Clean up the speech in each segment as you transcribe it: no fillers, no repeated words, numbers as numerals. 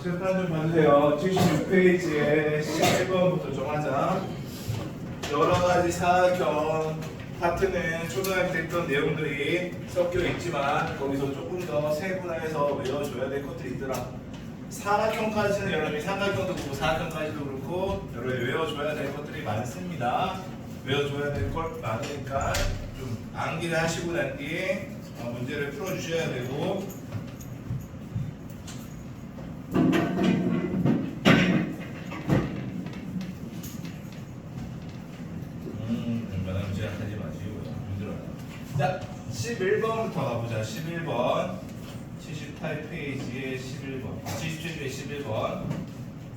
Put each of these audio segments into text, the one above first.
칠판 좀 봐주세요. 76페이지에 11번부터 좀 하자. 여러 가지 사각형 파트는 초등학교 때 했던 내용들이 섞여 있지만 거기서 조금 더 세분화해서 외워줘야 될 것들이 있더라. 사각형까지는 여러분이 삼각형도 그렇고 사각형까지도 그렇고 여러분이 외워줘야 될 것들이 많습니다. 외워줘야 될 것 많으니까 좀 암기를 하시고 난 뒤에 문제를 풀어주셔야 되고, 얼마나 문제 하지 마시고 힘들어요. 자, 11번부터 가보자. 11번 78페이지에 11번 77페이지 11번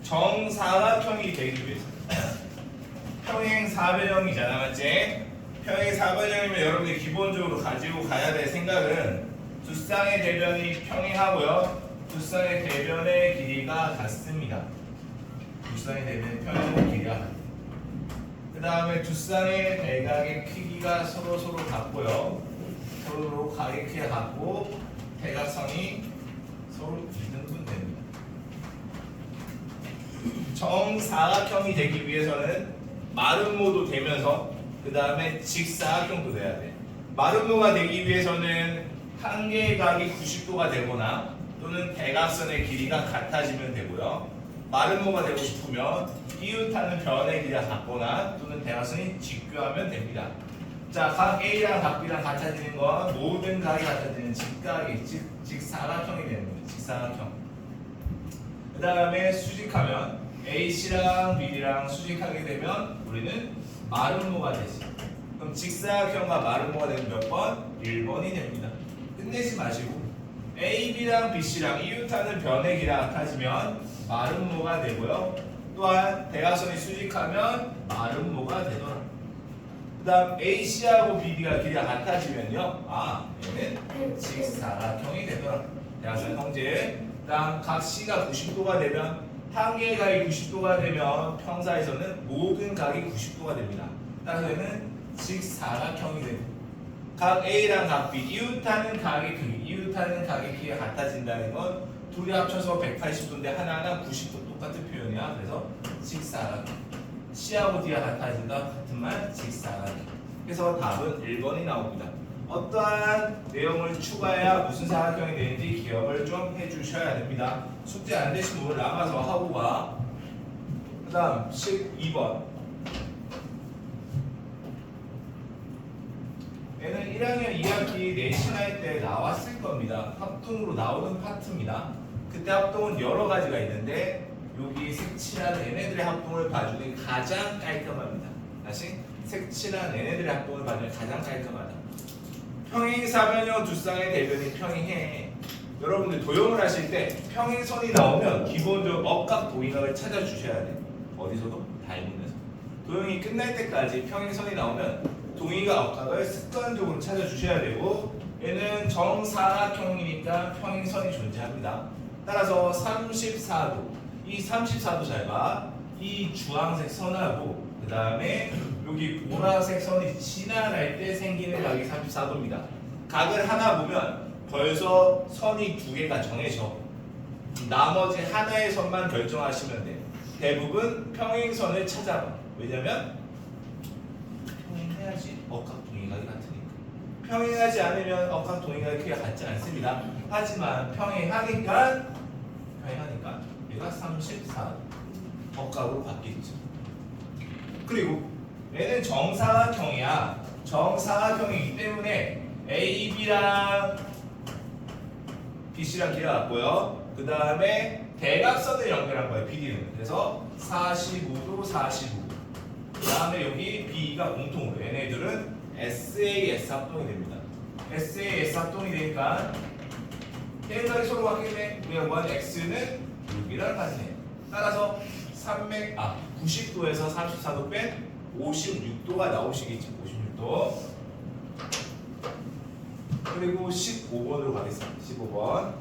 정사각형이 되기 위해서 평행 사변형이잖아, 맞지? 평행 사변형이면 여러분이 기본적으로 가지고 가야 될 생각은 두 쌍의 대변이 평행하고요, 두 쌍의 대변의 길이가 같습니다. 두 쌍의 대변의 평행의 길이가 같습니다. 그 다음에 두 쌍의 대각의 크기가 서로 같고요, 서로 각의 크기가 같고 대각선이 서로 이등분 됩니다. 정사각형이 되기 위해서는 마름모도 되면서 그 다음에 직사각형도 돼야 돼. 마름모가 되기 위해서는 한 개의 각이 90도가 되거나 또는 대각선의 길이가 같아지면 되고요. 마름모가 되고 싶으면 이웃하는 변의 길이가 같거나 또는 대각선이 직교하면 됩니다. 자, 각 A랑 각 B랑 같아지는 건 모든 각이 같아지는 직각이 직사각형이 되는 거예요. 직사각형. 그 다음에 수직하면 AC랑 BD랑 수직하게 되면 우리는 마름모가 되지. 그럼 직사각형과 마름모가 되면 몇 번? 1번이 됩니다. 끝내지 마시고 AB랑 BC랑 이웃하는 변의 길이가 같아지면 마름모가 되고요. 또한 대각선이 수직하면 마름모가 되더라. 그 다음 AC하고 BD가 길이가 같아지면요, 얘는 직사각형이 되더라. 대각선 형제. 그 다음 각 C가 90도가 되면 한 개의 각이 90도가 되면 평사에서는 모든 각이 90도가 됩니다. 따라서 얘는 직사각형이 됩니다. 각 A랑 각 B, 이웃하는 각의 크기가 같아진다는 건 둘이 합쳐서 180도인데 하나하나 90도 똑같은 표현이야. 그래서 직사각형. C하고 D가 같아진다 같은 말 직사각형. 그래서 답은 1번이 나옵니다. 어떠한 내용을 추가해야 무슨 사각형이 되는지 기억을 좀 해주셔야 됩니다. 숙제 안 되신 분은 남아서 하고 가. 그 다음 12번. 얘는 1학년 2학기 내신할 때 나왔을 겁니다. 합동으로 나오는 파트입니다. 그때 합동은 여러 가지가 있는데 여기 색칠한 얘네들의 합동을 봐주니 가장 깔끔합니다. 다시 색칠한 얘네들의 합동을 봐주니 가장 깔끔하다. 평행사변형 두 쌍의 대변이 평행해. 여러분들 도형을 하실 때 평행선이 나오면 기본적으로 억각 동의각을 찾아주셔야 돼요. 어디서도? 다이문에서. 도형이 끝날 때까지 평행선이 나오면 동의가 억각을 습관적으로 찾아주셔야 되고, 얘는 정사각형이니까 평행선이 존재합니다. 따라서 34도, 이 34도 잘 봐. 이 주황색 선하고 그 다음에 여기 보라색 선이 지나갈 때 생기는 각이 34도입니다. 각을 하나 보면 벌써 선이 두 개가 정해져. 나머지 하나의 선만 결정하시면 돼요. 대부분 평행선을 찾아봐. 왜냐면 평행해야지 억각동의각이 같으니까. 평행하지 않으면 억각동의각이 크게 같지 않습니다. 하지만 평행하니까 얘가 34도 억각으로 바뀌겠죠. 그리고 얘는 정사각형이야. 정사각형이기 때문에 A, B랑 BC랑 길이가 같고요. 그 다음에 대각선을 연결한 거예요. BD는. 그래서 45도 45. 그 다음에 여기 B가 공통으로. 얘네들은 SAS 합동이 됩니다. SAS 합동이 되니까 대각이 서로 바뀌네. 우리가 구한 X는 6이라는 말이네요. 따라서 90도에서 34도 뺀 56도가 나오시겠죠. 56도. 그리고 15번으로 가겠습니다. 15번.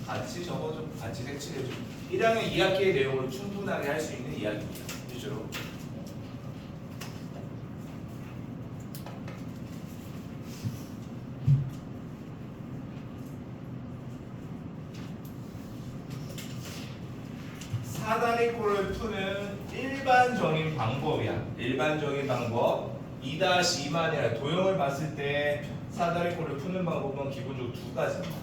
같이 적어줘. 같이 색칠해줘. 1학년 2학기의 내용을 충분하게 할 수 있는 이야기입니다. 위주로. 사다리꼴을 푸는 일반적인 방법이야. 일반적인 방법. 2-2만 아니라 도형을 봤을 때 사다리꼴을 푸는 방법은 기본적으로 두 가지입니다.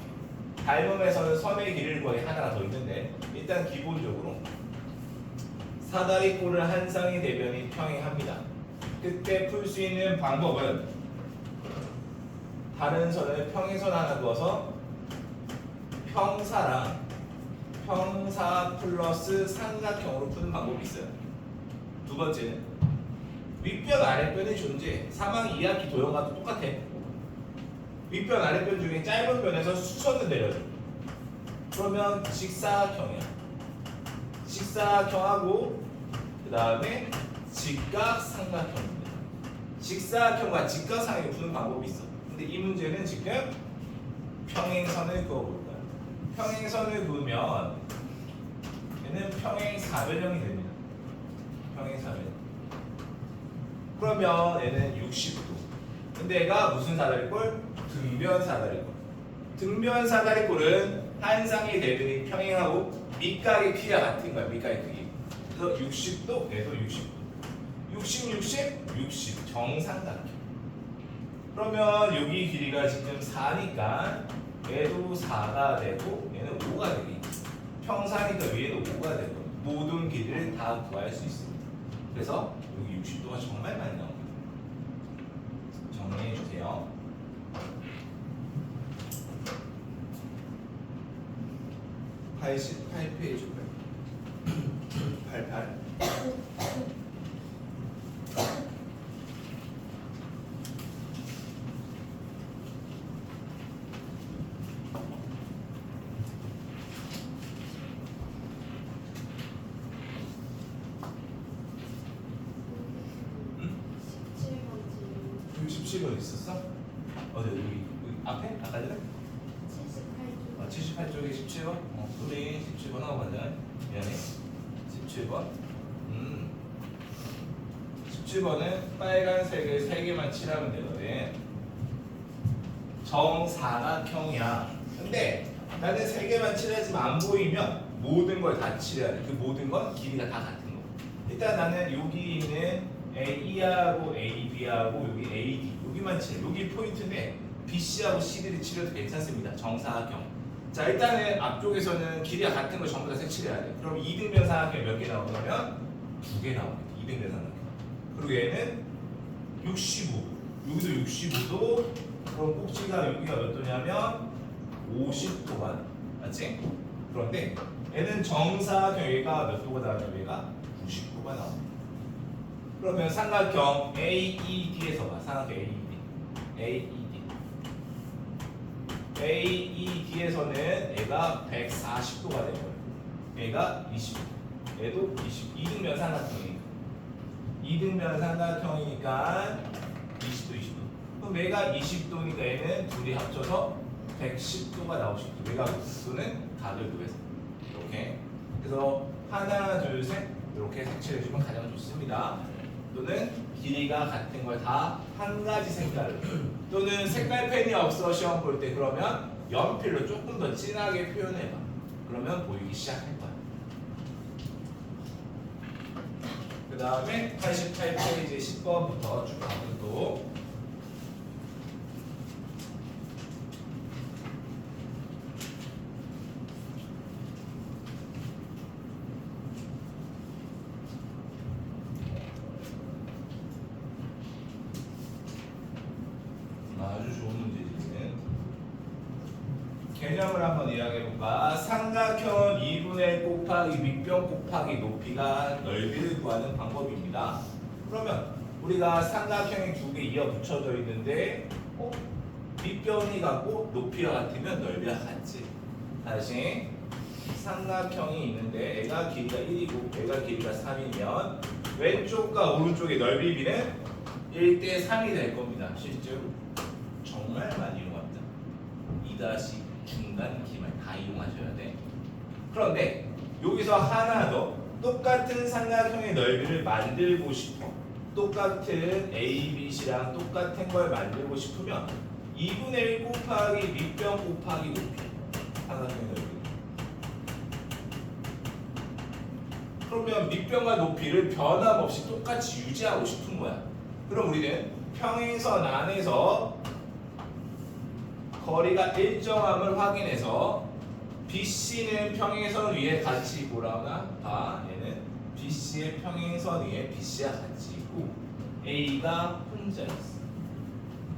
닮음에서는 선의 길이를 거의 하나가 더 있는데 일단 기본적으로 사다리꼴을 한 쌍의 대변이 평행합니다. 그때 풀 수 있는 방법은 다른 선을 평행선 하나 그어서 평사랑 평사 플러스 삼각형으로 푸는 방법이 있어요. 두 번째는 윗변 아랫변의 존재. 3항 2학기 도형과도 똑같아. 윗변 아랫변 중에 짧은 변에서 수선을 내려줘. 그러면 직사각형이야. 직사각형하고 그 다음에 직각삼각형입니다. 직사각형과 직각삼각형 푸는 방법이 있어. 근데 이 문제는 지금 평행선을 그어볼 거야. 평행선을 그으면 얘는 평행사변형이 됩니다. 평행사변형. 그러면 얘는 60도. 근데 얘가 무슨 사다리꼴? 등변 사다리꼴. 등변 사다리꼴은 한 쌍의 대변이 평행하고 밑각의 크기가 같은 거야. 밑각의 크기. 그래서 60도, 얘도 60도. 60 정삼각형. 그러면 여기 길이가 지금 4니까 얘도 4가 되고 얘는 5가 되겠지. 평사니까 위에도 5가 되고 모든 길이를 다 구할 수 있습니다. 그래서 여기 60도가 정말 많이 나옵니다. 정리해 주세요. (88페이지) 88. 여기 17번 있었어? 어디 여기 앞에? 아까 전에? 78쪽에 17번? 우리 17번 하고 가자. 미안해. 17번. 17번은 빨간색을 3개만 칠하면 되거든. 정사각형이야. 근데 나는 3개만 칠하지만 안 보이면 모든 걸 다 칠해야 돼. 그 모든 건 길이가 다 같은 거. 일단 나는 여기 있는 AE하고 AB하고 여기 AD 여기만 칠해. 여기 포인트인데 BC하고 CD를 칠해도 괜찮습니다. 정사각형. 자, 일단은 앞쪽에서는 길이가 같은 걸 전부 다 색칠해야 돼. 그럼 2등변 사각형이 몇 개 나오냐면 2개 나옵니다. 2등변 사각형. 그리고 얘는 65. 여기도 65도. 그럼 꼭지가 여기가 몇 도냐면 50도가 맞지? 그런데 얘는 정사각형 얘가 몇 도가 나오냐면 얘가 90도가 나옵니다. 그러면 삼각형 AED에서 봐. 삼각형 AED. AED에서는 얘가 140도가 되고요. 얘가 20도. 얘도 20. 2등변 삼각형이니까. 2등변 삼각형이니까 20도, 20도. 그럼 얘가 20도니까 얘는 둘이 합쳐서 110도가 나올 수 있죠. 얘가 90도는 각을 구해서. 이렇게. 그래서 하나, 둘, 셋 이렇게 색칠해주면 가장 좋습니다. 또는 길이가 같은 걸 다 한 가지 색깔로 또는 색깔펜이 없어 시험 볼 때 그러면 연필로 조금 더 진하게 표현해봐. 그러면 보이기 시작할 거야. 그 다음에 88페이지 10번부터 쭉 가면 또 아주 좋은 문제지는 개념을 한번 이야기해볼까? 삼각형은 2분의 1 곱하기 밑변 곱하기 높이가 넓이를 구하는 방법입니다. 그러면 우리가 삼각형이 두 개 이어 붙여져 있는데 밑변이 같고 높이가 같으면 넓이가 같지. 다시 삼각형이 있는데 얘가 길이가 1이고 얘가 길이가 3이면 왼쪽과 오른쪽의 넓이 비는 1대 3이 될 겁니다. 실제로 정말 많이 이용합니다. 2- 중간 기말 다 이용하셔야 돼. 그런데 여기서 하나 더 똑같은 삼각형의 넓이를 만들고 싶어. 똑같은 A, B, C랑 똑같은 걸 만들고 싶으면 2분의 1 곱하기 밑변 곱하기 높이 삼각형의 넓이 그러면 밑변과 높이를 변함없이 똑같이 유지하고 싶은 거야. 그럼 우리는 평행선 안에서 거리가 일정함을 확인해서 BC는 평행선 위에 같이 있고 라나 얘는 BC의 평행선 위에 BC와 같이 있고 A가 혼자 있어.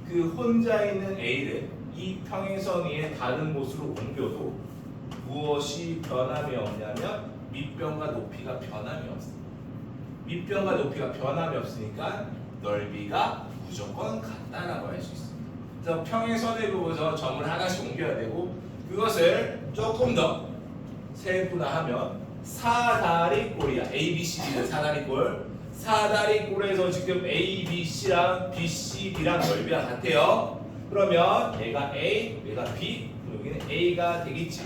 그 혼자 있는 A를 이 평행선 위에 다른 곳으로 옮겨도 무엇이 변함이 없냐면 밑변과 높이가 변함이 없어. 밑변과 높이가 변함이 없으니까 넓이가 무조건 같다라고 할 수 있어. 그래서 평행선을 보고서 점을 하나씩 옮겨야 되고 그것을 조금 더 세분화하면 사다리꼴이야. A, B, C, D는 사다리꼴. 사다리꼴에서 지금 A, B, C랑 B, C, D랑 넓이가 같아요. 그러면 얘가 A, 얘가 B, 여기는 A가 되겠지.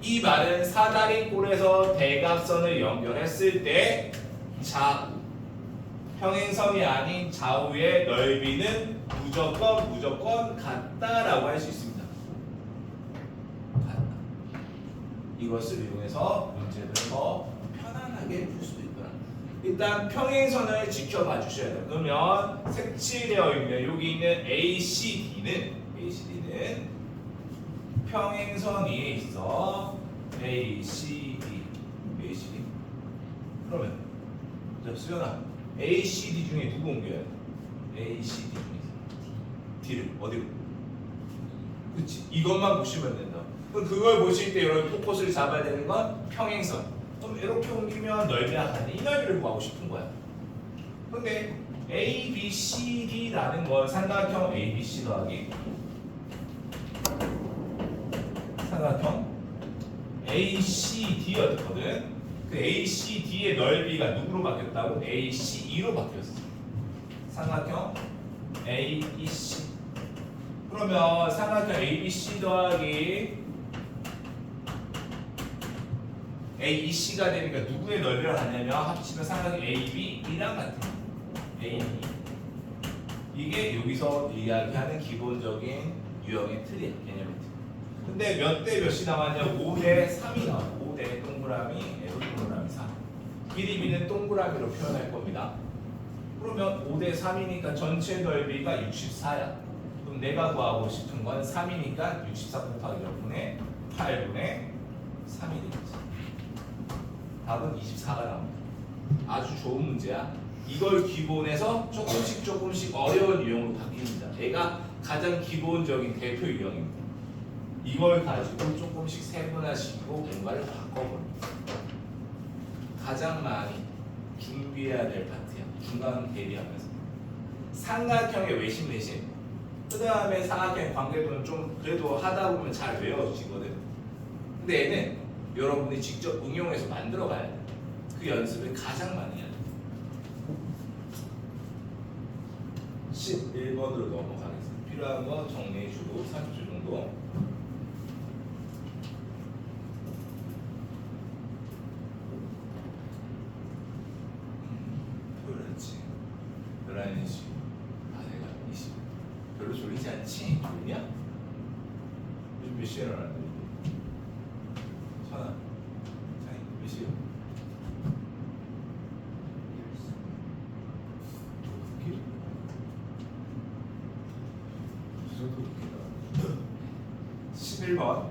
이 말은 사다리꼴에서 대각선을 연결했을 때 좌우, 평행선이 아닌 좌우의 넓이는 무조건 같다라고 할 수 있습니다. 같다. 이것을 이용해서 문제를 더 편안하게 풀 수도 있더라. 일단 평행선을 지켜봐 주셔야 돼요. 그러면 색칠되어 있는 여기 있는 ACD는 평행선 위에 있어. ACD. 그러면 자, 수연아, ACD 중에 누구 옮겨야 돼? ACD 중에서 D를 어디로? 그렇지. 이것만 보시면 된다. 그럼 그걸 보실 때 여러분 포커스를 잡아야 되는 건 평행선. 그럼 이렇게 옮기면 넓이가 같네. 이 넓이를 구하고 싶은 거야. 근데 ABCD라는 건 삼각형 ABC 더하기 삼각형 ACD였거든. 그 ACD의 넓이가 누구로 바뀌었다고? ACE로 바뀌었어. 삼각형 ABC. 그러면 삼각형 ABC 더하기 AEC가 되니까 누구의 넓이랑 같냐면 합치면 삼각형 AB이랑 같은 거야. AB. 이게 여기서 이야기하는 기본적인 유형의 틀이야. 개념의 틀. 근데 몇 대 몇이 나왔냐? 5대 3이 나와. 5대 동그라미, 동그라미 3. 길이비는 동그라미로 표현할 겁니다. 그러면 5대 3이니까 전체 넓이가 64야. 그럼 내가 구하고 싶은 건 3이니까 64 곱하기 몇 분의 8분의 3이 되겠지. 답은 24가 나옵니다. 아주 좋은 문제야. 이걸 기본에서 조금씩 어려운 유형으로 바뀝니다. 얘가 가장 기본적인 대표 유형입니다. 이걸 가지고 조금씩 세분화시키고 뭔가를 바꿔봅니다. 가장 많이 준비해야 될 파트야. 중간 대비하면서 삼각형의 외심 내심. 그 다음에 삼각형의 관계도는 좀 그래도 하다 보면 잘 외워지거든. 근데 얘는 여러분이 직접 응용해서 만들어 가야 돼. 그 연습을 가장 많이 해야 돼. 11번으로 넘어가겠습니다. 필요한 거 정리해주고 30초 정도. 그렇지. 11시. 내가 20. 별로 졸리지 않지? 졸리냐? 요즘 몇 시에 일어났는데? 천아. 몇 시요? 그 정도 웃기다. 11번.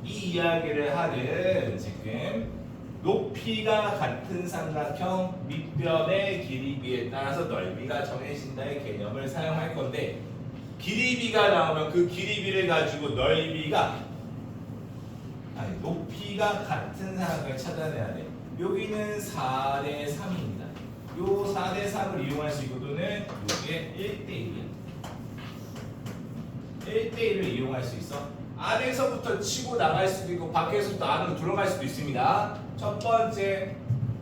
이 이야기를 하는 지금 높이가 같은 삼각형 밑변의 길이비에 따라서 넓이가 정해진다의 개념을 사용할 건데 길이비가 나오면 그 길이비를 가지고 높이가 같은 삼각형을 찾아내야 돼. 여기는 4대 3입니다. 요 4대 3을 이용할 수 있거든요. 여기에 1대 1이야. 1대 1을 이용할 수 있어. 안에서부터 치고 나갈 수도 있고 밖에서부터 안으로 들어갈 수도 있습니다. 첫 번째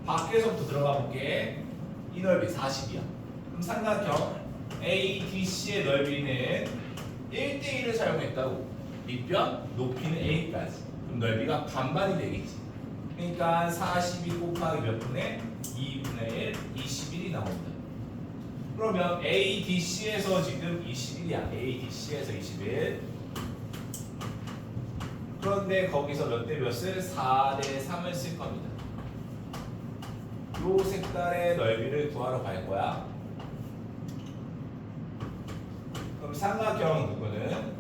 밖에서부터 들어가 볼게. 이 넓이 40이야. 그럼 삼각형 ADC의 넓이는 1대 1을 사용했다고. 밑변 높이는 A까지. 그럼 넓이가 반반이 되겠지. 그러니까 42 곱하기 몇 분의 2분의 1, 21이 나옵니다. 그러면 ADC에서 지금 21이야. ADC에서 21. 그런데 거기서 몇 대 몇을 4대 3을 쓸 겁니다. 요 색깔의 넓이를 구하러 갈 거야. 그럼 삼각형 누구는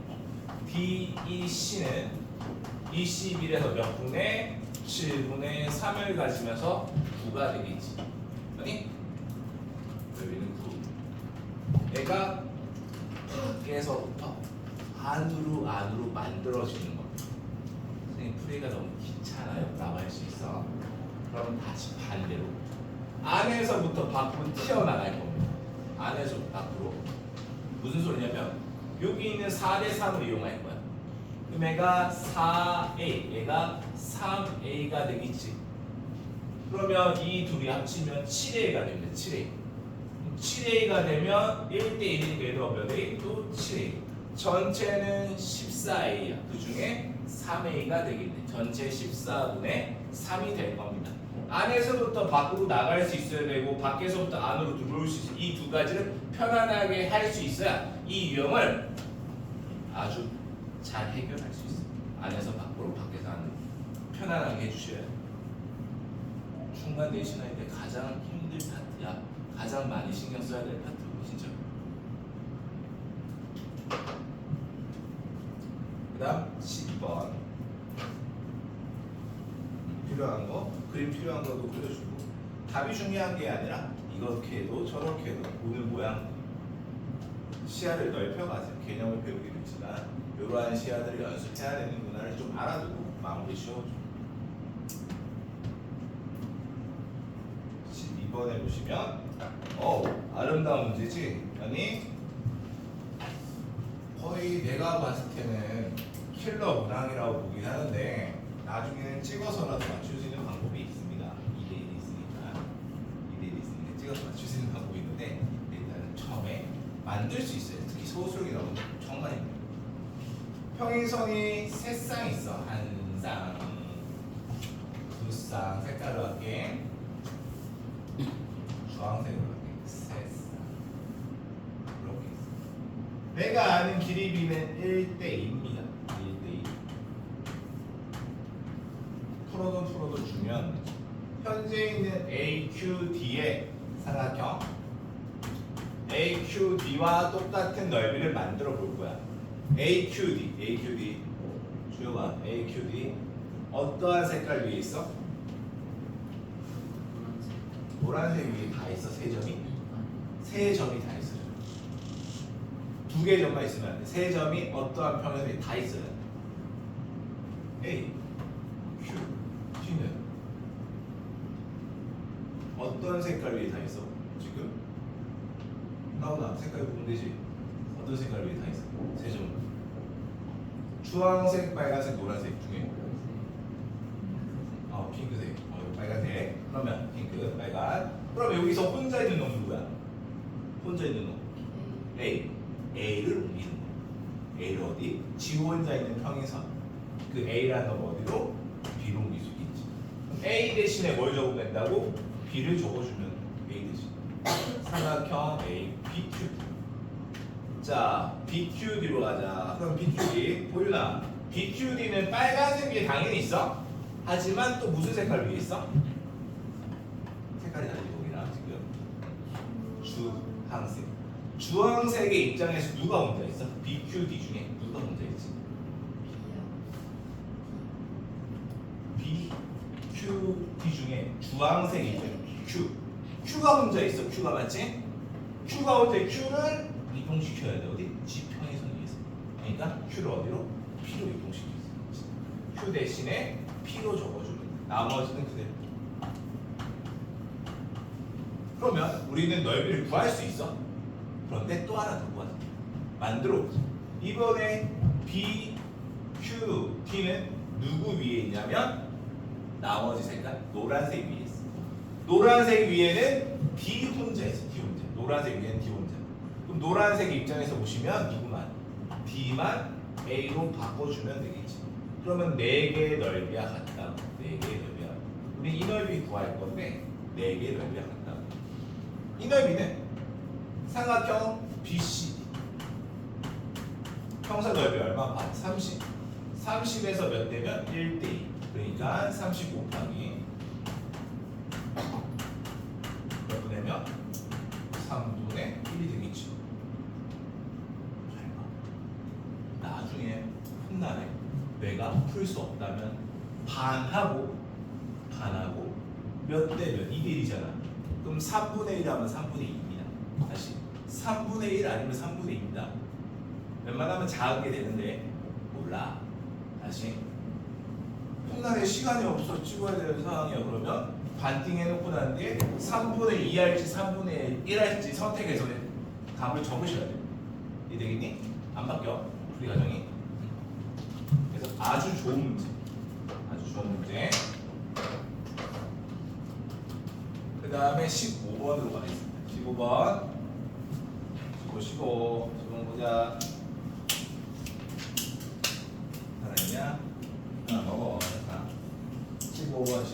DEC는 21에서 몇 분의 7분의 3을 가지면서 9가 되겠지. 아니? 넓이는 9. 얘가 밖에서부터 안으로 만들어지는 겁니다. 선생님 풀이가 너무 귀찮아요. 나갈 수 있어. 그럼 다시 반대로 안에서부터 밖으로 튀어나갈 겁니다. 안에서부터 밖으로. 무슨 소리냐면 여기 있는 4대 3을 이용할 거야. 그럼 얘가 4A, 얘가 3A가 되겠지. 그러면 이 둘이 합치면 7A가 됩니다. 7A. 7A가 되면 1대 1이니까 얘도 몇 A? 또 7A. 전체는 14A야. 그 중에 3A가 되겠네. 전체 14분의 3이 될 겁니다. 안에서부터 밖으로 나갈 수 있어야 되고 밖에서부터 안으로 들어올 수 있어. 이 두 가지를 편안하게 할 수 있어야 이 유형을 아주 잘 해결할 수 있어요. 안에서 밖으로, 밖에서 안으로 편안하게 해주셔야 돼요. 중간 내신할 때 가장 힘든 파트야. 가장 많이 신경 써야 될 파트, 진짜. 그 다음 12번 필요한 거, 그림 필요한 거도 그려주고. 답이 중요한 게 아니라 이렇게 해도 저렇게 해도 보는 모양, 시야를 넓혀가지고 개념을 배우기도 있지만 이러한 시야들을 연습해야 되는구나를 좀 알아두고 마무리 지어줘. 12번에 보시면 아름다운 문제지? 아니 거의 내가 봤을 때는 킬러 문항이라고 보긴 하는데 나중에는 찍어서라도 맞출 수 있는 방법이 있습니다. 2대1이 있으니까 2대1이 있으니까 찍어서 맞출 수 있는 방법이 있는데 일단은 처음에 만들 수 있어요. 특히 서술형이 나오면 정말 힘들어요. 평행선이 세 쌍 있어. 한 쌍, 두 쌍, 색깔로 할게. 주황색으로 할게. 세 쌍. 이렇게 있어. 내가 아는 길이 비는 1대2입니다. 1대2. 풀어도 주면 현재 있는 AQD의 삼각형 AQD와 똑같은 넓이를 만들어 볼 거야. AQD 주요가 AQD 어떠한 색깔 위에 있어? 노란색 위에 다 있어. 세 점이 다 있어요. 두 개 점만 있으면 안 돼. 세 점이 어떠한 평면에 다 있어요. A, Q, D는 어떤 색깔 위에 다 있어? 지금 나오나? 색깔 보면 되지. 어떤 색깔 위에 다 있어? 세 점. 주황색, 빨간색, 노란색 중에 핑크색, 빨간색. 그러면 핑크, 빨간. 그럼 여기서 혼자 있는 놈 누구야? 혼자 있는 놈 A를 옮기는 거야. A를 어디? 지 혼자 있는 평행선. 그 A라는 놈 어디로? B로 옮길 수 있겠지. 그럼 A 대신에 뭘 적으면 된다고? B를 적어주면 A 대신 삼각형 A, BQ. 자, BQD로 가자. 그럼 BQD 보유나 BQD는 빨간색 위에 당연히 있어. 하지만 또 무슨 색깔 위에 있어? 색깔이 다르지 거기랑 지금 주황색. 주황색의 입장에서 누가 혼자 있어? BQD 중에 누가 혼자 있지? BQD 중에 주황색 입장 Q가 혼자 있어. Q가 맞지? Q가 혼자 Q를 이동시켜야 돼. 어디? 지평행선 위에서. 그러니까 Q를 어디로? P로 이동시켜. Q 대신에 P로 적어주면 돼. 나머지는 그대로. 그러면 우리는 넓이를 구할 수 있어. 그런데 또 하나 더 구하자. 만들어 보자. 이번에 B, Q, D는 누구 위에 있냐면 나머지 색깔 노란색 위에 있어. 노란색 위에는 D 혼자 있어. D 혼자. 노란색 위에는 D 혼자. 그럼 노란색 입장에서 보시면 누구만? D만 A로 바꿔주면 되겠지. 그러면 4개의 넓이와 같다. 4개의 넓이와. 우리 이 넓이 구할 건데 4개의 넓이와 같다. 이 넓이는 삼각형 BCD. 평사 넓이 얼마? 30. 30에서 몇 대면 1대2. 그러니까 30 곱하기 몇 분의면 3분의 1이 되겠죠. 잘 봐. 나중에 훗날에 내가 풀 수 없다면 반하고 몇 대 몇 2대 1이잖아. 그럼 3분의 1 하면 3분의 2입니다. 다시 3분의 1 아니면 3분의 2입니다. 웬만하면 작게 되는데 몰라. 다시 훗날에 시간이 없어 찍어야 되는 상황이야. 그러면 반띵 해놓고 난 뒤에 3분의 2 할지 3분의 1 할지 선택해서 답을 적으셔야 돼요. 이해되겠니? 안 바뀌어. 풀이 과정이. 그래서 아주 좋은 문제. 아주 좋은 문제. 그 다음에 15번으로 가겠습니다. 15번. 15 보자. 하나 있냐? 하나 먹어. 하나. 15번.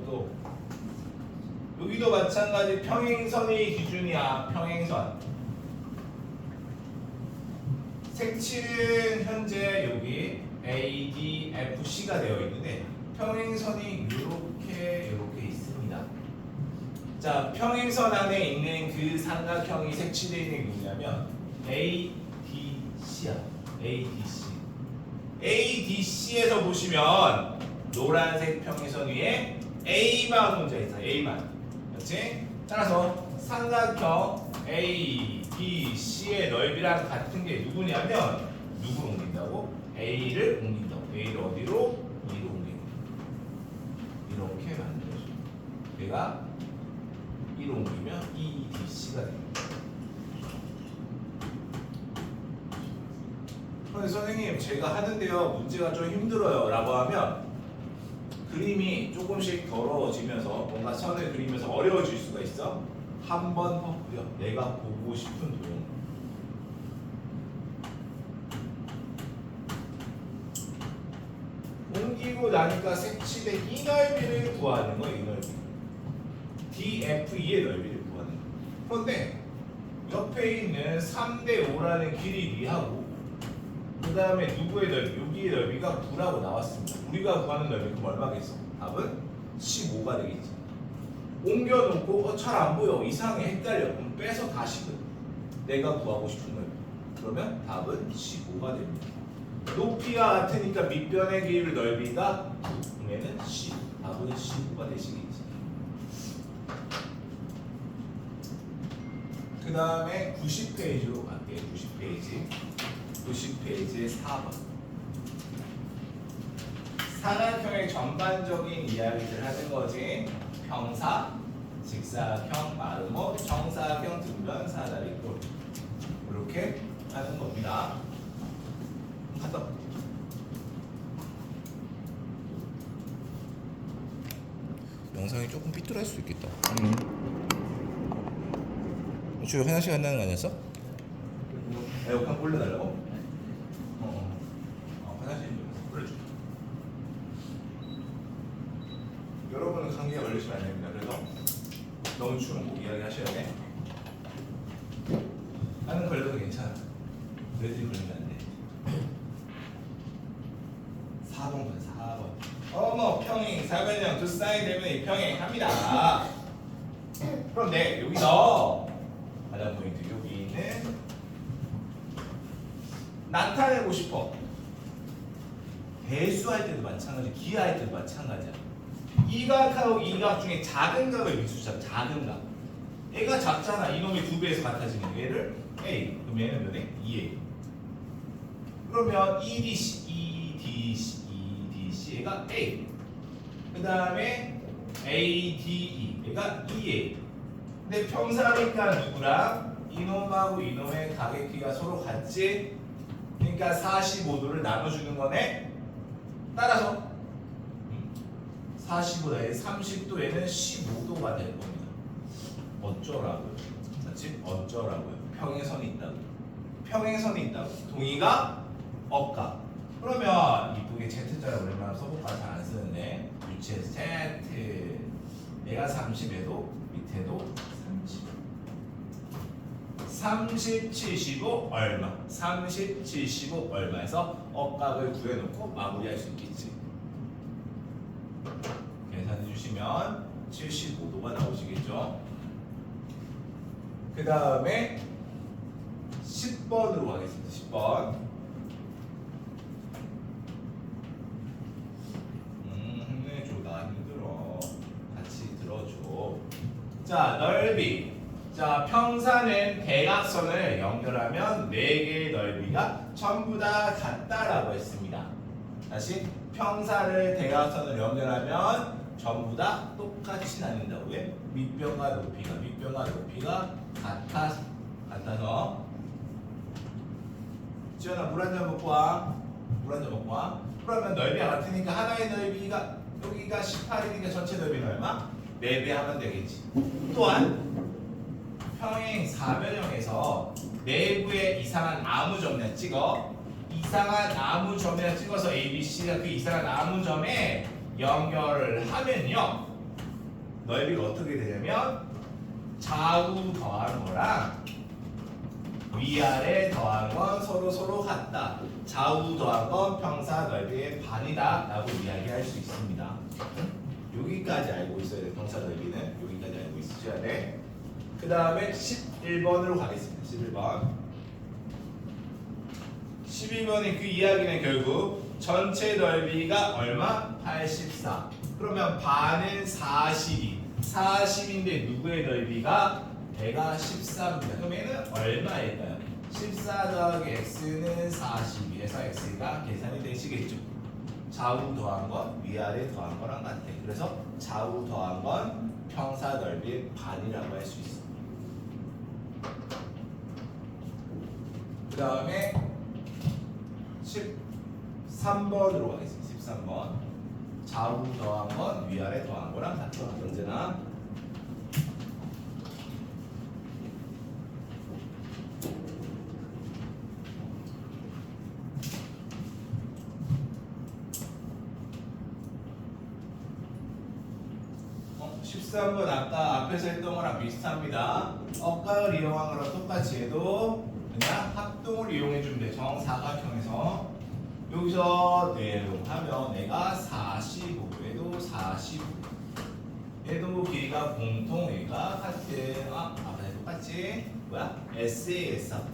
또. 여기도 마찬가지 평행선이 기준이야. 평행선. 색칠은 현재 여기 A, D, F, C가 되어 있는데 평행선이 이렇게 있습니다. 자, 평행선 안에 있는 그 삼각형이 색칠되어 있는 게 뭐냐면 A, D, C야. A, D, C. A, D, C에서 보시면 노란색 평행선 위에 A만 혼자 있어. A만. 그렇지? 따라서 삼각형 A, B, C의 넓이랑 같은 게 누구냐면 누구를 옮긴다고? A를 옮긴다고. A를 어디로? E로 옮긴다. 이렇게 만들어줘. 얘가 E로 옮기면 E, D, C가 됩니다. 그런데 선생님 제가 하는데요 문제가 좀 힘들어요 라고 하면 그림이 조금씩 더러워지면서 뭔가 선을 그리면서 어려워질 수가 있어. 한번 더 그려. 내가 보고 싶은 도형. 옮기고 나니까 색칠의 이 넓이를 구하는 거야. 이 넓이. DFE의 넓이를 구하는 거야. 그런데 옆에 있는 3대 5라는 길이하고 그 다음에 누구의 넓이? 여기의 넓이가 9라고 나왔습니다. 우리가 구하는 넓이 그럼 얼마겠어? 답은 15가 되겠지. 옮겨놓고 잘 안 보여. 이상해. 헷갈려. 그럼 빼서 다시 그려. 내가 구하고 싶은 넓이. 그러면 답은 15가 됩니다. 높이가 같으니까 밑변의 길이 넓이가 9. 그러면 10. 답은 15가 되시겠지. 그 다음에 90페이지로 갈게요. 90페이지의 4번. 삼각형의 전반적인 이야기를 하는 거지. 평사, 직사각형, 마름모, 정사각형, 등변, 사다리, 꼴. 이렇게 하는 겁니다. 갔다. 영상이 조금 삐뚤할 수 있겠다. 저 화장실 간다는 거 아니었어? 에어컨 올려달라고? 화장실 좀 올려줘. 여러분은 감기에 걸리시면 안 됩니다. 그래서 너무 추운 꼭 이야기 하셔야 돼. 나는 걸려도 괜찮아. 너희들이 걸리면 안 돼. 4번. 어머 평행 사변형 두 사이드 되면 평행합니다. 그런데 여기서 가장 포인트 여기는 나타내고 싶어. 배수할 때도 마찬가지, 기하할 때도 마찬가지야. 이 각하고 이 각 중에 작은 각을 미수자. 작은 각. 얘가 작잖아. 이놈이 2배에서 같아지는 거. 얘를 A. 그럼 얘는 몇 에? 2A. 그러면 EDC 얘가 A. 그 다음에 ADE 얘가 2A. 근데 평사니까 누구랑? 이놈하고 이놈의 각의 키가 서로 같지? 그러니까 45도를 나눠주는 거네. 따라서 45도에 30도에는 15도가 될 겁니다. 어쩌라고요? 맞지? 어쩌라고요? 평행선이 있다고. 평행선이 있다고. 동의가? 억가. 그러면 이쁘게 Z자를 오랜만에 써볼까? 잘 안 쓰는데 유체 Z. 얘가 30에도 밑에도 30. 30, 75 얼마? 30, 75 얼마에서 억각을 구해놓고 마무리할 수 있겠지. 계산해 주시면 75도가 나오시겠죠. 그 다음에 10번으로 가겠습니다. 10번. 힘내줘. 나 힘들어. 같이 들어줘. 자, 넓이. 자, 평사는 대각선을 연결하면 4개의 넓이가 전부 다 같다라고 했습니다. 다시 평사를 대각선을 연결하면 전부 다 똑같이 나뉜다고. 왜? 밑변과 높이가 같아서. 지연아, 물 한 잔 먹고 와. 그러면 넓이가 같으니까 하나의 넓이가 여기가 18이니까 전체 넓이는 얼마? 4배 하면 되겠지. 또한 평행 사변형에서 내부에 이상한 아무 점이나 찍어. 이상한 아무 점이나 찍어서 ABC가 그 이상한 아무 점에 연결을 하면요. 넓이가 어떻게 되냐면 좌우 더한 거랑 위아래 더한 건 서로 같다. 좌우 더한 건 평사 넓이의 반이다 라고 이야기할 수 있습니다. 여기까지 알고 있어야 돼. 평사 넓이는 여기까지 알고 있으셔야 돼. 그 다음에 11번으로 가겠습니다. 11번. 11번의 그 이야기는 결국 전체 넓이가 얼마? 84. 그러면 반은 42. 40인데 누구의 넓이가? 배가 13입니다. 그럼 얘는 얼마일까요? 14 더하기 x는 42에서 x가 계산이 되시겠죠. 좌우 더한 건 위아래 더한 거랑 같아. 그래서 좌우 더한 건 평사 넓이의 반이라고 할 수 있습니다. 그 다음에 13번으로 가겠습니다. 13번. 좌우 더한 건 위아래 더한 거랑 같죠. 언제나. 어, 13번 아까 앞에서 했던 거랑 비슷합니다. 억각을 이용한 거랑 똑같이 해도 그냥 합동을 이용해 주면 돼. 정사각형에서 여기서 내려하면 내가 45, 얘도 45, 얘도 길이가 공통, 얘가 같은 아까 똑같지? 뭐야? SAS 합.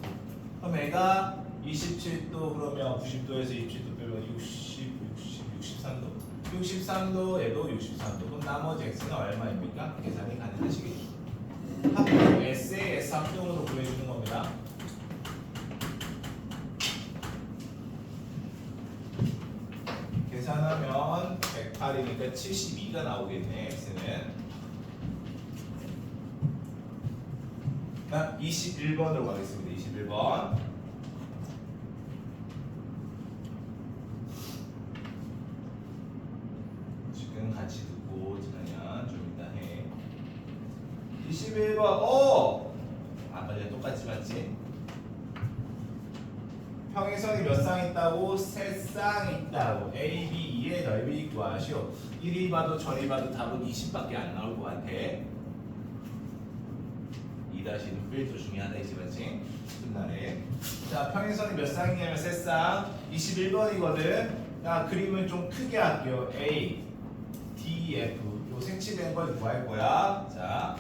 그럼 얘가 27도 그러면 90도에서 27도 빼면 63도. 63도 얘도 63도. 그럼 나머지 x는 얼마입니까? 계산이 가능하시겠죠? 합동 SAS 합동으로 구해주는 겁니다. 계산하면 108이니까 72가 나오겠네. x는 21번으로 가겠습니다. 21번. 지금 같이 듣고 지나면 좀 이따 해. 21번. 아까 전에 똑같이 봤지? 평행선이 몇 쌍 있다고? 3쌍 있다고. A, B, 2의 넓이 구하시오. 이리 봐도 저리 봐도 답은 20밖에 안 나올 것 같아. 2-6 필터 중에 하나 있지, 맞지? 끝날에. 자, 평행선이 몇 쌍이냐면 3쌍. 21번이거든. 자, 그림을 좀 크게 할게요. A, D, F. 요 색칠된 걸 구할 거야. 자,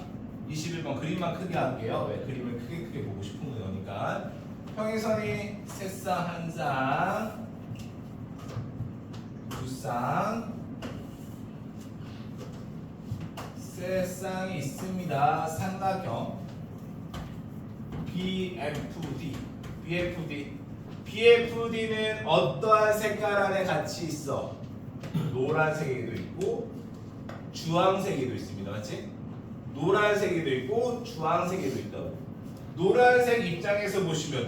21번 그림만 크게 할게요. 왜? 그림을 크게 보고 싶은 거니까. 평행선이 3쌍, 1쌍, 2쌍, 3쌍이 있습니다. 삼각형 BFD. BFD는 어떠한 색깔 안에 같이 있어? 노란색에도 있고 주황색에도 있습니다. 맞지? 노란색에도 있고 주황색에도 있다고. 노란색 입장에서 보시면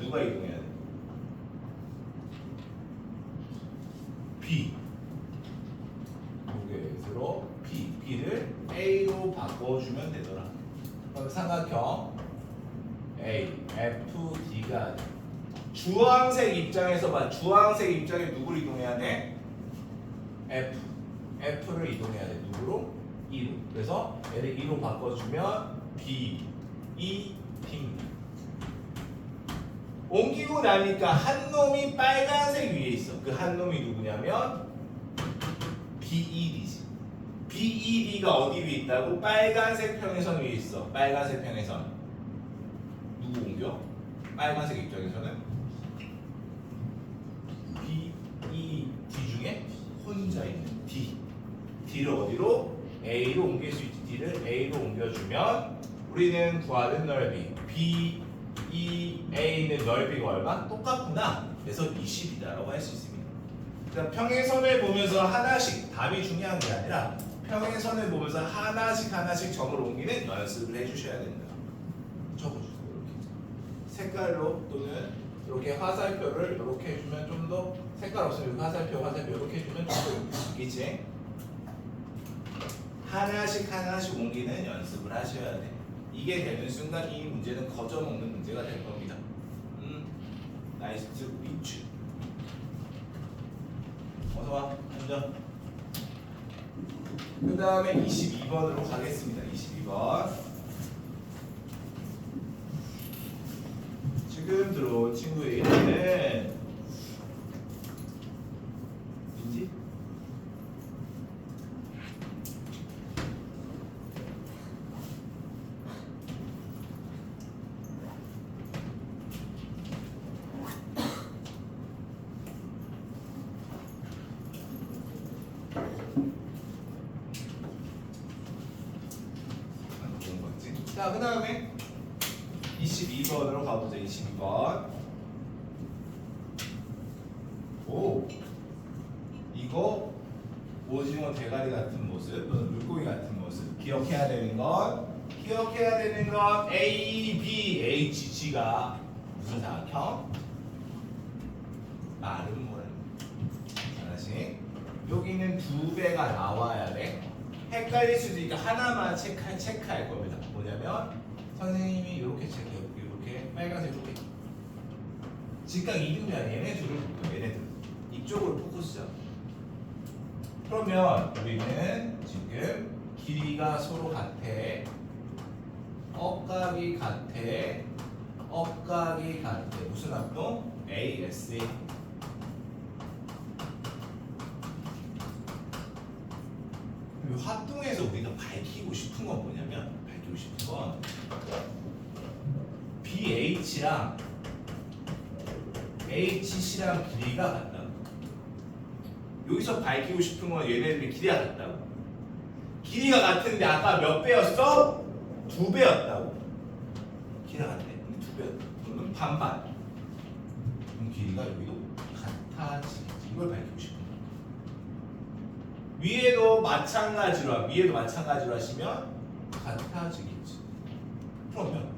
누가 이동해야 돼? B. 여기로 B를 A로 바꿔주면 되더라. 그럼 삼각형 A, FD가 주황색 입장에서 봐. 주황색 입장에 누구를 이동해야 돼? F를 이동해야 돼. 누구로? 2로. 그래서 얘를 2로 바꿔주면 B, E, B입니다. 옮기고 나니까 한 놈이 빨간색 위에 있어. 그 한 놈이 누구냐면 BED지. BED가 어디 위에 있다고? 빨간색 평행선 위에 있어. 빨간색 평행선. 누구 옮겨? 빨간색 입장에서는 BED 중에 혼자 있는 D. D를 어디로? A로 옮길 수 있지. D를 A로 옮겨주면 우리는 구하는 넓이 BEA는 넓이가 얼마? 똑같구나. 그래서 20이다라고 할 수 있습니다. 그러니까 평행선을 보면서 하나씩 답이 중요한 게 아니라 평행선을 보면서 하나씩 점을 옮기는 연습을 해주셔야 된다. 적어주세요. 이렇게 색깔로 또는 이렇게 화살표를 이렇게 해주면 좀 더 색깔 없으면 화살표 이렇게 해주면 좀 더 있겠지? 하나씩 옮기는 연습을 하셔야 돼. 이게 되는 순간 이 문제는 거저 먹는 문제가 될 겁니다. 나이스 투 미츠. 어서 와, 앉아. 그 다음에 22번으로 가겠습니다. 22번. 지금 들어온 친구의 이름은 민지? 자, 그 다음에 22번으로 가보자. 22번. 오, 이거 오징어 대가리 같은 모습 또는 물고기 같은 모습. 기억해야 되는 건 A, B, H, G가 무슨 사각형? 마른 모래. 하나씩. 여기는 두 배가 나와야 돼. 헷갈릴 수도 있으니까 하나만 체크할 겁니다. 뭐냐면 선생님이 이렇게 체크해요. 이렇게 빨간색 이렇게 직각 이등변 얘네 둘을 볼게요. 얘네들 이쪽으로 포커스죠. 그러면 우리는 지금 길이가 서로 같아. 억각이 같아. 무슨 합동? ASA. 합동에서 우리가 밝히고 싶은 건 뭐냐면 BH랑 HC랑 길이가 같다고. 여기서 밝히고 싶은 건 얘네들이 길이가 같다고. 길이가 같은데 아까 몇 배였어? 2배였다고. 길이가 같네. 2배였다. 그러면 반반. 그럼 길이가 여기도 같아지겠지. 이걸 밝히고 싶은 거야. 위에도 마찬가지로 하시면 같아지겠지. 그러면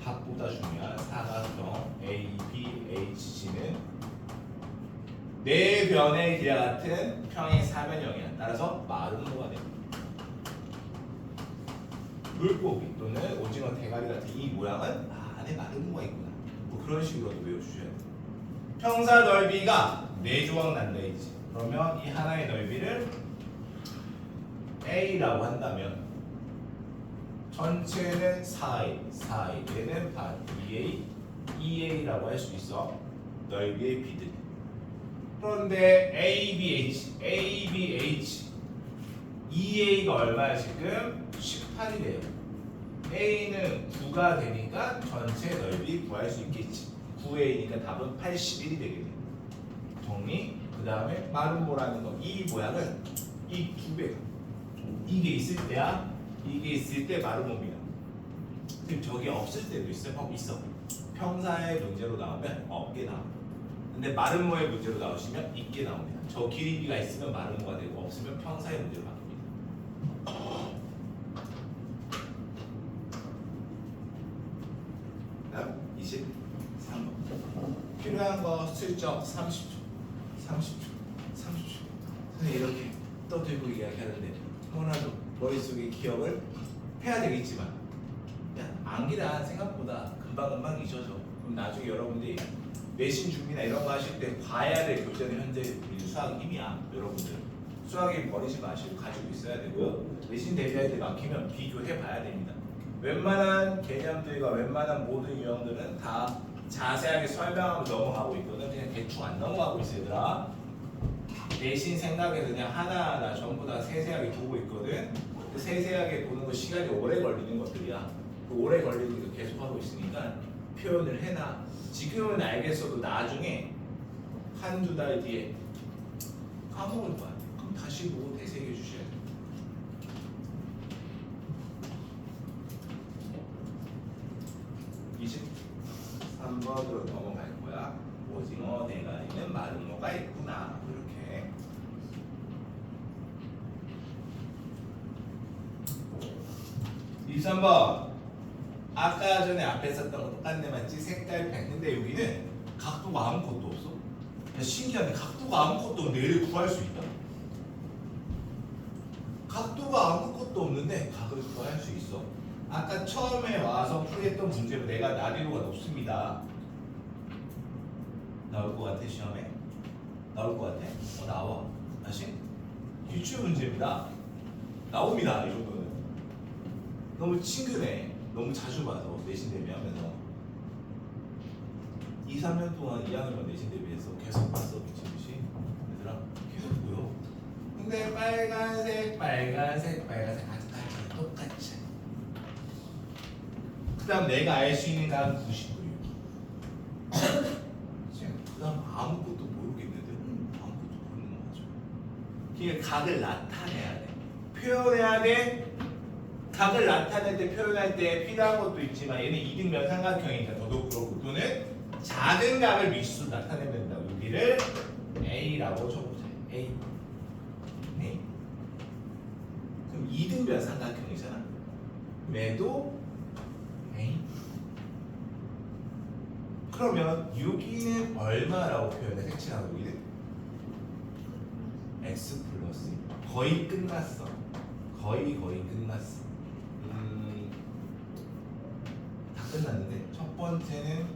답보다 중요한 사각형 ABHC는 네 변의 길이와 같은 평행 사면형이야. 따라서 마름모가 됩니다. 물고기 또는 오징어 대가리 같은 이 모양은 안에 마름모가 있구나. 뭐 그런 식으로도 외워주셔야 돼요. 평사 넓이가 4조각 난다 했지. 그러면 이 하나의 넓이를 A라고 한다면 전체는 4A, 얘는 반 2A라고 할 수 있어. 넓이의 비들. 그런데 ABH 2A가 얼마야 지금? 18이래요. A는 9가 되니까 전체 넓이 구할 수 있겠지. 9A니까 답은 81이 되겠네. 정리. 그 다음에 마름모라는 거. 이 모양은 이 2배. 이게 있을 때야. 이게 있을 때 마름모입니다. 지금 저게 없을 때도 있어요. 있어. 평사의 문제로 나오면 없게 나옵니다. 근데 마름모의 문제로 나오시면 있게 나옵니다. 저 길이가 있으면 마름모가 되고 없으면 평사의 문제로 바뀝니다. 다음 23번. 필요한 거 슬쩍 30초. 선생님 이렇게 떠들고 이야기하는데 뭐라도 머릿속에 기억을 해야 되겠지만 암기란 생각보다 금방 잊어져. 그럼 나중에 여러분들이 내신 준비나 이런 거 하실 때 봐야 될 교재는 현재 우리 수학 힘이야. 여러분들 수학에 버리지 마시고 가지고 있어야 되고요. 내신 대비할 때 막히면 비교해 봐야 됩니다. 웬만한 개념들과 웬만한 모든 유형들은 다 자세하게 설명하고 넘어가고 있거든. 그냥 대충 안 넘어가고 있어 얘들아. 내신 생각에서 그냥 하나하나 전부 다 세세하게 보고 있거든. 그 세세하게 보는 거 시간이 오래 걸리는 것들이야. 그 오래 걸리는 거 계속 하고 있으니까 표현을 해놔. 지금은 알겠어도 나중에 한두 달 뒤에 까먹을 거야. 그럼 다시 보고 되새겨 주셔야 돼. 이제 3번으로 넘어갈 거야. 오징어 대가리는 마름모가 있구나. 이렇게. 23번. 아까 전에 앞에 썼던 거 똑같네 맞지? 색깔 펜. 근데 여기는 각도가 아무것도 없어. 야, 신기하네. 각도가 아무것도 없는데 얘를 구할 수 있다. 각도가 아무것도 없는데 각을 구할 수 있어. 아까 처음에 와서 풀했던 문제로 내가 난이도가 높습니다. 나올 것 같아 시험에? 나올 것 같아? 나와. 다시? 유추 문제입니다. 나옵니다 이 정도는. 너무 친근해. 너무 자주 봐서 내신 대비하면서 2, 3년 동안 2학년 내신 대비해서 계속 봤어 미친듯이. 얘들아 계속 보여. 근데 빨간색 아직까지 똑같지. 그 다음 내가 알 수 있는 각은 99요. 그 다음 아무것도 모르겠는데 아무것도 모르는 거 맞아. 그러니까 각을 나타내야 돼. 표현해야 돼. 각을 나타낼 때 표현할 때 필요한 것도 있지만 얘는 이등변 삼각형이니까 더더욱 그렇고 또는 작은 각을 미수로 나타내면 된다고. 여기를 A라고 쳐보자. A. 네. 그럼 이등변 삼각형이잖아. 매도 A. 그러면 여기는 얼마라고 표현해? 색칠하고 여기는 X 플러스 거의 끝났어. 거의 끝났어. 다 끝났는데 첫 번째는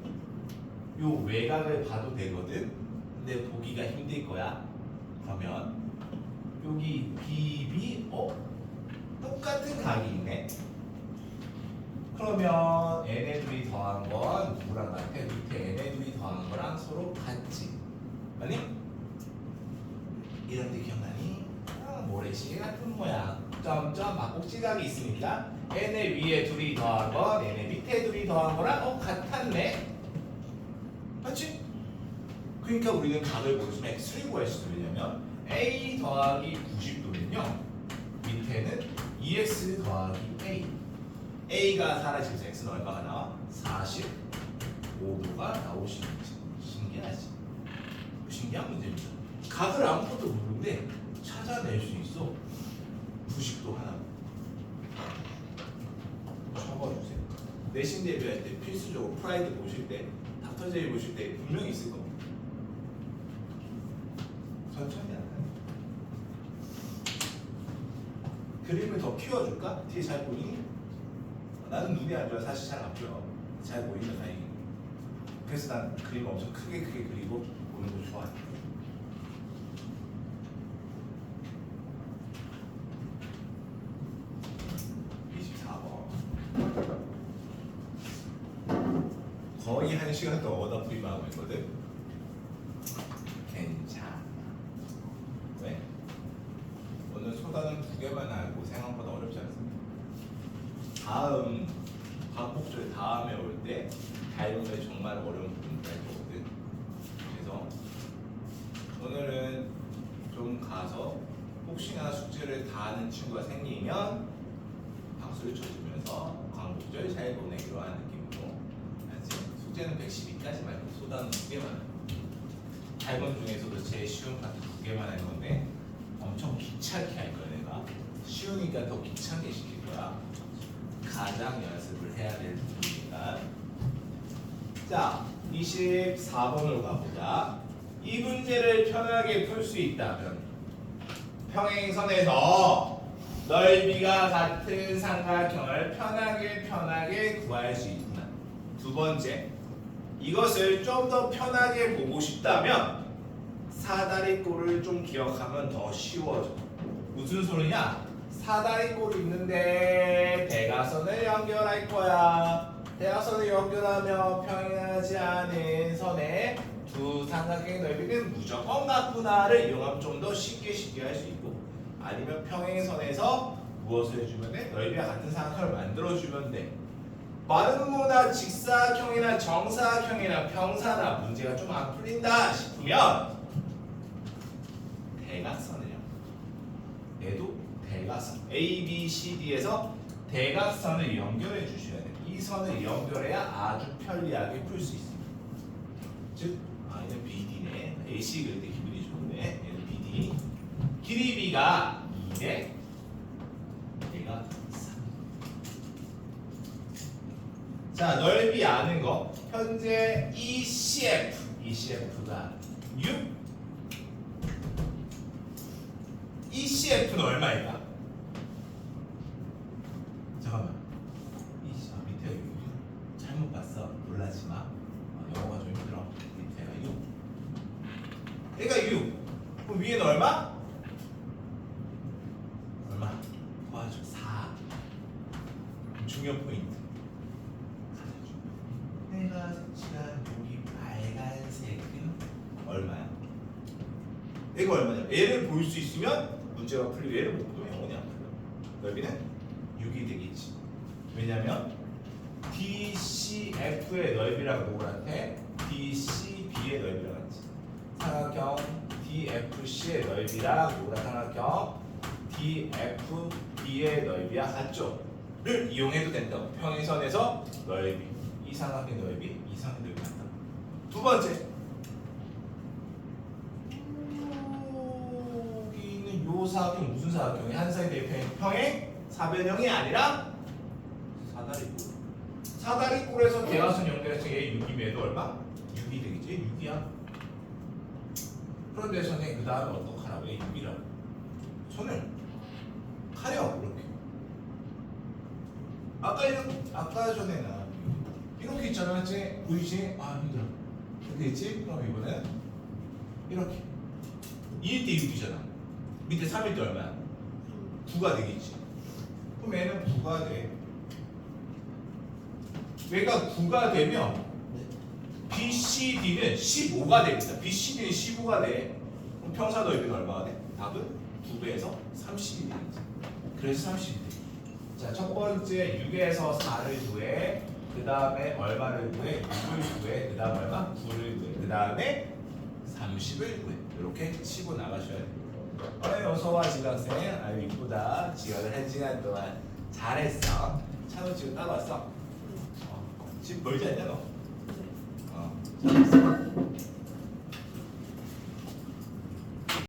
요 외곽을 봐도 되거든. 근데 보기가 힘들 거야. 그러면 여기 BB 똑같은 각이 있네. 그러면 n의 둘이 더한 건 누구랑 같아? 밑에 n의 둘이 더한 거랑 서로 같지. 아니? 이런 데 기억나니? 모래시계 같은 모양. 점점 막국지각이 있으니까 n의 위에 둘이 더한 건 n의 밑에 둘이 더한 거랑 같았네. 맞지? 그러니까 우리는 각을 보여주면 x를 구할 수 있어요. 왜냐면 a 더하기 90도면요 밑에는 2x 더하기 a. a가 사라지면서 x는 얼마가 나와? 45도가 나올 수 있지. 신기하지? 신기한 문제입니다. 각을 아무것도 모르는데 찾아낼 수 있어. 90도 하나. 적어주세요. 내신 대비할 때 필수적으로 프라이드 보실 때, 닥터제이 보실 때 분명히 있을 겁니다. 천천히 할까요? 그림을 더 키워줄까? 뒤에 잘 보이니? 나는 눈이 안 좋아. 사실 잘 안 보여. 잘 보이면 다행이고. 그래서 난 그림 엄청 크게 그리고 보는 거 좋아해. 거의 1시간 동안 어답풀이만 하고 있거든. 괜찮아. 왜? 오늘 소단은 2개만 알고 생각보다 어렵지 않습니다. 다음 반복절 다음에 올 때 닮으면 정말 어려운 부분이 될 거거든. 그래서 오늘은 좀 가서 혹시나 숙제를 다 하는 친구가 생기면 박수를 쳐주면서 광복절 잘 보내기로 하는 느낌으로. 숙제는 112까지 말고 소단은 2개만. 닮은 중에서도 제일 쉬운 파트 2개만 할 건데 엄청 귀찮게 할 거야. 내가 쉬우니까 더 귀찮게 시킬 거야. 가장 연습을 해야 될 부분이니까. 자, 24번으로 가보자. 이 문제를 편하게 풀 수 있다면 평행선에서 넓이가 같은 삼각형을 편하게 구할 수 있구나. 두 번째, 이것을 좀 더 편하게 보고 싶다면 사다리꼴을 좀 기억하면 더 쉬워져. 무슨 소리냐? 사다리꼴이 있는데 대각선을 연결할 거야. 대각선을 연결하면 평행하지 않은 선의 두 삼각형의 넓이는 무조건 같구나를 이용하면 좀 더 쉽게 할 수 있고, 아니면 평행선에서 무엇을 해주면 돼? 넓이와 같은 삼각형을 만들어주면 돼. 마름모나 직사각형이나 정사각형이나 평사나 문제가 좀 안 풀린다 싶으면 대각선을요. 얘도 대각선 A, B, C, D에서 대각선을 연결해 주셔야 돼요. 이 선을 연결해야 아주 편리하게 풀 수 있습니다. 즉, 얘는 BD네. AC 그릴 때 기분이 좋은데 얘는 BD. 길이 B가 2대 얘가 3. 자, 넓이 아는 거. 현재 ECF가 6. ECF는 얼마일까? 잠깐만. 밑에 여기 잘못 봤어. 놀라지 마. 영어가 좀 힘들어. 밑에가 6. 얘가 6. 그럼 위에는 얼마? 얼마? 도와줘. 4. 중요 포인트. 내가 색칠한 여기 빨간색은 얼마야? 얘가 얼마냐? 얘를 볼 수 있으면 문제가 풀리고, 얘를 못 보면 영원히 안 풀려. 넓이는 6이 되겠지. 왜냐면 DCF의 넓이라고 누구한테? DCB의 넓이라고 했지. 삼각형 DFC의 넓이랑 누구랑 삼각형 DFB의 넓이와 같죠?를 이용해도 된다고. 평행선에서 넓이, 이 삼각형의 넓이, 이 삼각형의 넓이 같다. 두 번째, 여기는 요 사각형 무슨 사각형이? 한 사이드의 평행 사변형이 아니라 사다리꼴. 사다리꼴에서 대각선 연결해서 얘 6이면 얼마? 6이 되겠지? 6이야. 그런데 선생님 그 다음에 어떡하라고? 얘 6이라고. 손을 가려 이렇게. 아까 전에는 이렇게 있잖아, 그치? 보이지? 힘들어. 이렇게 있지? 그럼 이번엔 이렇게 2일 때 6이잖아. 밑에 3일 때 얼마야? 9가 되겠지. 그럼 얘는 9가 돼. 얘가 9가 되면 BCD는 15가 됩니다. BCD는 15가 돼. 그럼 평사 넓이는 얼마가 돼? 답은 9배에서 30이 되겠지. 그래서 30이 돼. 자, 첫 번째 6에서 4를 구해. 그 다음에 얼마를 구해? 6을 구해. 그 다음 얼마? 9를 구해. 그 다음에 30을 구해. 이렇게 치고 나가셔야 돼요. 어서와 지각생. 아유 이쁘다. 지각을 한 시간 동안 잘했어. 차도 지금 따라왔어. 집 멀지 않냐 너? 잘했어.